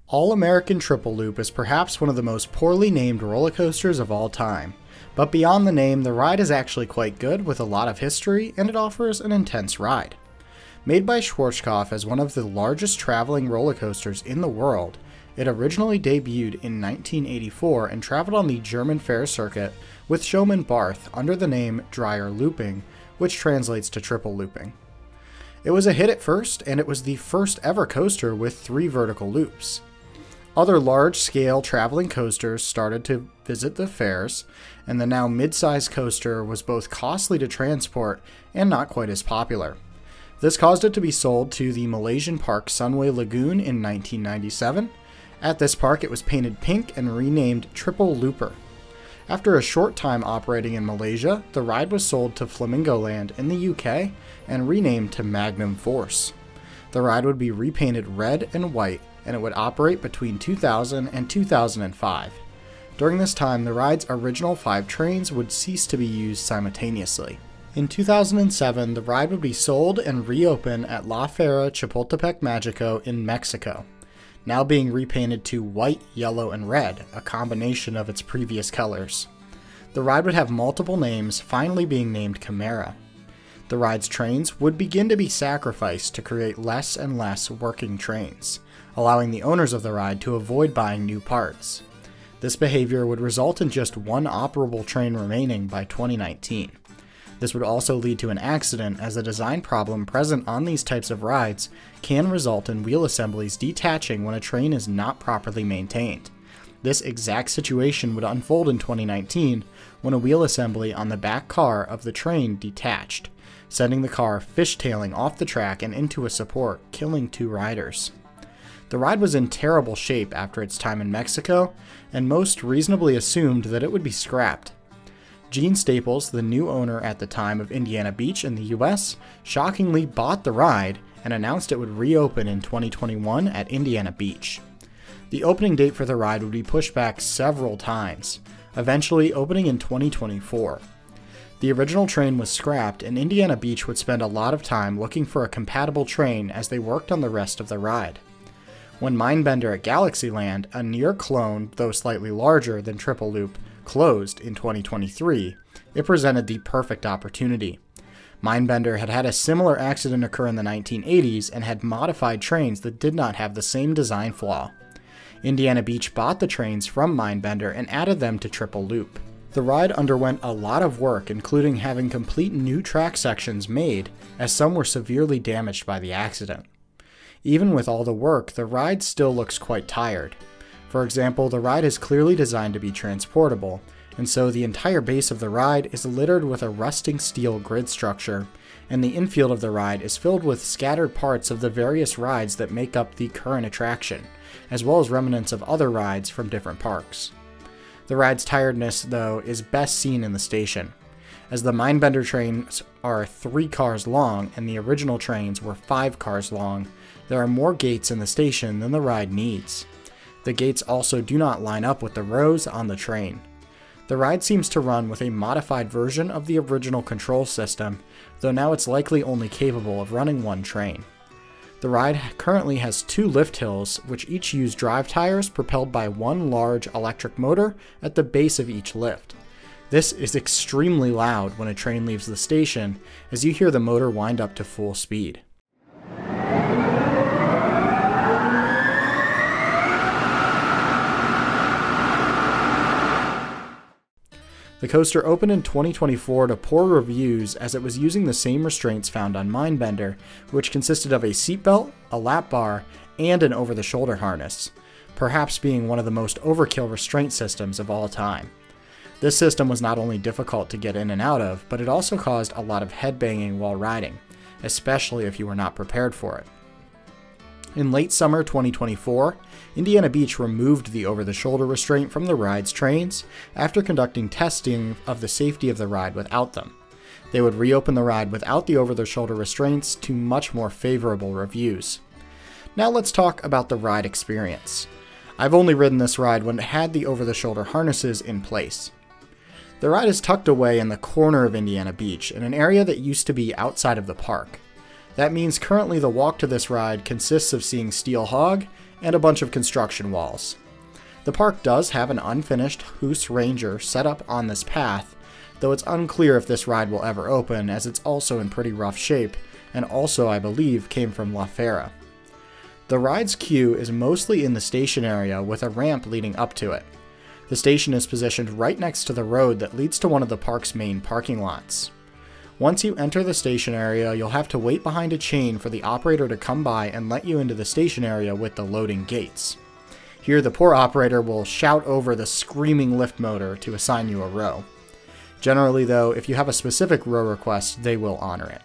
All-American Triple Loop is perhaps one of the most poorly named roller coasters of all time, but beyond the name, the ride is actually quite good with a lot of history, and it offers an intense ride. Made by Schwarzkopf as one of the largest traveling roller coasters in the world, it originally debuted in 1984 and traveled on the German fair circuit with showman Barth under the name Dreyer Looping, which translates to triple looping. It was a hit at first, and it was the first ever coaster with 3 vertical loops. Other large-scale traveling coasters started to visit the fairs, and the now mid-sized coaster was both costly to transport and not quite as popular. This caused it to be sold to the Malaysian park Sunway Lagoon in 1997. At this park, it was painted pink and renamed Triple Looper. After a short time operating in Malaysia, the ride was sold to Flamingo Land in the UK and renamed to Magnum Force. The ride would be repainted red and white, and it would operate between 2000 and 2005. During this time, the ride's original 5 trains would cease to be used simultaneously. In 2007, the ride would be sold and reopen at La Feria Chapultepec Magico in Mexico, now being repainted to white, yellow, and red, a combination of its previous colors. The ride would have multiple names, finally being named Chimera. The ride's trains would begin to be sacrificed to create less and less working trains, allowing the owners of the ride to avoid buying new parts. This behavior would result in just 1 operable train remaining by 2019. This would also lead to an accident, as a design problem present on these types of rides can result in wheel assemblies detaching when a train is not properly maintained. This exact situation would unfold in 2019 when a wheel assembly on the back car of the train detached, sending the car fishtailing off the track and into a support, killing 2 riders. The ride was in terrible shape after its time in Mexico, and most reasonably assumed that it would be scrapped. Gene Staples, the new owner at the time of Indiana Beach in the US, shockingly bought the ride and announced it would reopen in 2021 at Indiana Beach. The opening date for the ride would be pushed back several times, eventually opening in 2024. The original train was scrapped, and Indiana Beach would spend a lot of time looking for a compatible train as they worked on the rest of the ride. When Mindbender at Galaxyland, a near clone, though slightly larger than Triple Loop, closed in 2023, it presented the perfect opportunity. Mindbender had had a similar accident occur in the 1980s and had modified trains that did not have the same design flaw. Indiana Beach bought the trains from Mindbender and added them to Triple Loop. The ride underwent a lot of work, including having complete new track sections made, as some were severely damaged by the accident. Even with all the work, the ride still looks quite tired. For example, the ride is clearly designed to be transportable, and so the entire base of the ride is littered with a rusting steel grid structure, and the infield of the ride is filled with scattered parts of the various rides that make up the current attraction, as well as remnants of other rides from different parks. The ride's tiredness, though, is best seen in the station. As the Mindbender trains are 3 cars long and the original trains were 5 cars long, there are more gates in the station than the ride needs. The gates also do not line up with the rows on the train. The ride seems to run with a modified version of the original control system, though now it's likely only capable of running 1 train. The ride currently has 2 lift hills, which each use drive tires propelled by 1 large electric motor at the base of each lift. This is extremely loud when a train leaves the station, as you hear the motor wind up to full speed. The coaster opened in 2024 to poor reviews, as it was using the same restraints found on Mindbender, which consisted of a seatbelt, a lap bar, and an over-the-shoulder harness, perhaps being one of the most overkill restraint systems of all time. This system was not only difficult to get in and out of, but it also caused a lot of headbanging while riding, especially if you were not prepared for it. In late summer 2024, Indiana Beach removed the over-the-shoulder restraint from the ride's trains after conducting testing of the safety of the ride without them. They would reopen the ride without the over-the-shoulder restraints to much more favorable reviews. Now let's talk about the ride experience. I've only ridden this ride when it had the over-the-shoulder harnesses in place. The ride is tucked away in the corner of Indiana Beach, in an area that used to be outside of the park. That means currently the walk to this ride consists of seeing Steel Hog and a bunch of construction walls. The park does have an unfinished Hoos Ranger set up on this path, though it's unclear if this ride will ever open, as it's also in pretty rough shape, and also, I believe, came from La Fera. The ride's queue is mostly in the station area with a ramp leading up to it. The station is positioned right next to the road that leads to one of the park's main parking lots. Once you enter the station area, you'll have to wait behind a chain for the operator to come by and let you into the station area with the loading gates. Here, the poor operator will shout over the screaming lift motor to assign you a row. Generally though, if you have a specific row request, they will honor it.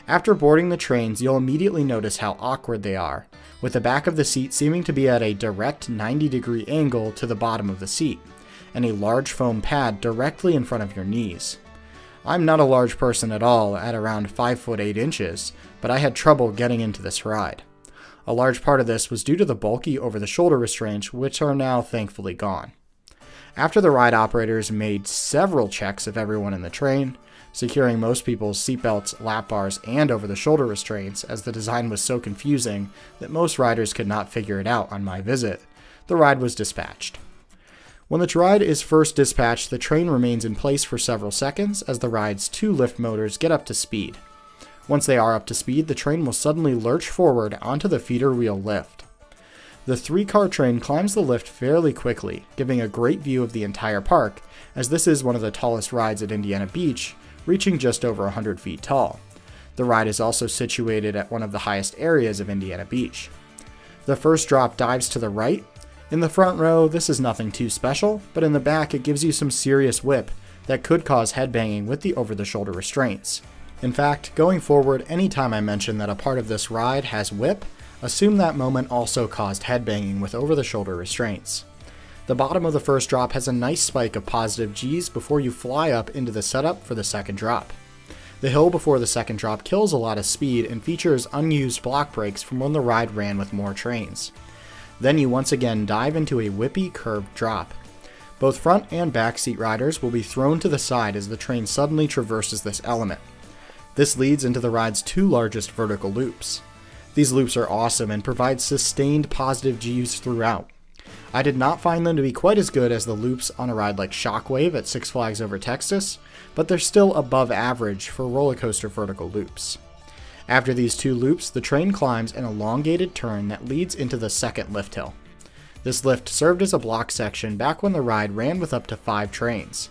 After boarding the trains, you'll immediately notice how awkward they are, with the back of the seat seeming to be at a direct 90-degree angle to the bottom of the seat, and a large foam pad directly in front of your knees. I'm not a large person at all, at around 5 foot 8 inches, but I had trouble getting into this ride. A large part of this was due to the bulky over-the-shoulder restraints, which are now thankfully gone. After the ride operators made several checks of everyone in the train, securing most people's seatbelts, lap bars, and over-the-shoulder restraints, as the design was so confusing that most riders could not figure it out on my visit, the ride was dispatched. When the ride is first dispatched, the train remains in place for several seconds as the ride's 2 lift motors get up to speed. Once they are up to speed, the train will suddenly lurch forward onto the feeder wheel lift. The 3-car train climbs the lift fairly quickly, giving a great view of the entire park, as this is one of the tallest rides at Indiana Beach, reaching just over 100 feet tall. The ride is also situated at one of the highest areas of Indiana Beach. The first drop dives to the right. In the front row, this is nothing too special, but in the back it gives you some serious whip that could cause headbanging with the over-the-shoulder restraints. In fact, going forward, anytime I mention that a part of this ride has whip, assume that moment also caused headbanging with over-the-shoulder restraints. The bottom of the first drop has a nice spike of positive G's before you fly up into the setup for the second drop. The hill before the second drop kills a lot of speed and features unused block brakes from when the ride ran with more trains. Then you once again dive into a whippy curved drop. Both front and back seat riders will be thrown to the side as the train suddenly traverses this element. This leads into the ride's 2 largest vertical loops. These loops are awesome and provide sustained positive G's throughout. I did not find them to be quite as good as the loops on a ride like Shockwave at Six Flags Over Texas, but they're still above average for roller coaster vertical loops. After these 2 loops, the train climbs an elongated turn that leads into the second lift hill. This lift served as a block section back when the ride ran with up to 5 trains.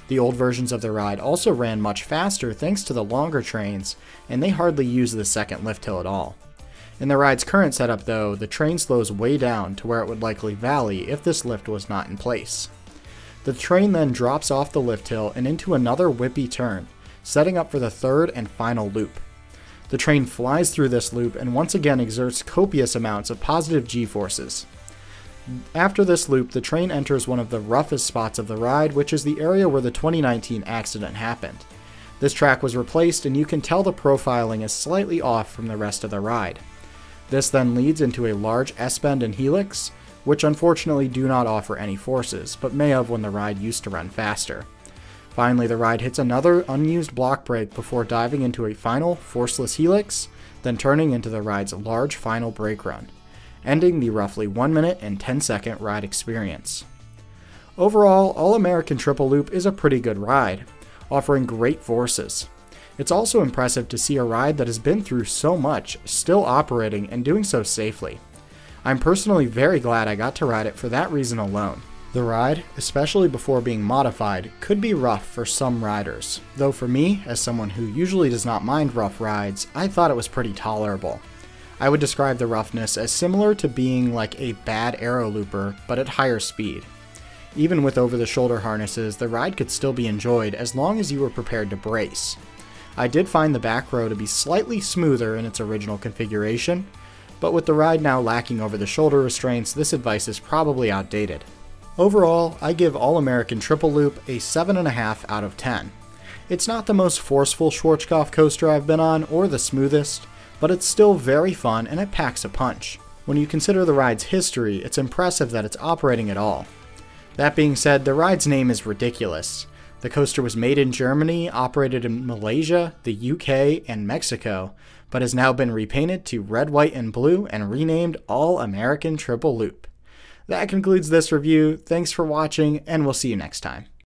The old versions of the ride also ran much faster thanks to the longer trains, and they hardly use the second lift hill at all. In the ride's current setup though, the train slows way down to where it would likely valley if this lift was not in place. The train then drops off the lift hill and into another whippy turn, setting up for the third and final loop. The train flies through this loop and once again exerts copious amounts of positive G-forces. After this loop, the train enters one of the roughest spots of the ride, which is the area where the 2019 accident happened. This track was replaced and you can tell the profiling is slightly off from the rest of the ride. This then leads into a large S-bend and helix, which unfortunately do not offer any forces, but may have when the ride used to run faster. Finally, the ride hits another unused block brake before diving into a final forceless helix, then turning into the ride's large final brake run, ending the roughly 1 minute and 10-second ride experience. Overall, All-American Triple Loop is a pretty good ride, offering great forces. It's also impressive to see a ride that has been through so much still operating and doing so safely. I'm personally very glad I got to ride it for that reason alone. The ride, especially before being modified, could be rough for some riders, though for me, as someone who usually does not mind rough rides, I thought it was pretty tolerable. I would describe the roughness as similar to being like a bad aero looper, but at higher speed. Even with over-the-shoulder harnesses, the ride could still be enjoyed as long as you were prepared to brace. I did find the back row to be slightly smoother in its original configuration, but with the ride now lacking over-the-shoulder restraints, this advice is probably outdated. Overall, I give All-American Triple Loop a 7.5 out of 10. It's not the most forceful Schwarzkopf coaster I've been on, or the smoothest, but it's still very fun and it packs a punch. When you consider the ride's history, it's impressive that it's operating at all. That being said, the ride's name is ridiculous. The coaster was made in Germany, operated in Malaysia, the UK, and Mexico, but has now been repainted to red, white, and blue and renamed All-American Triple Loop. That concludes this review. Thanks for watching, and we'll see you next time.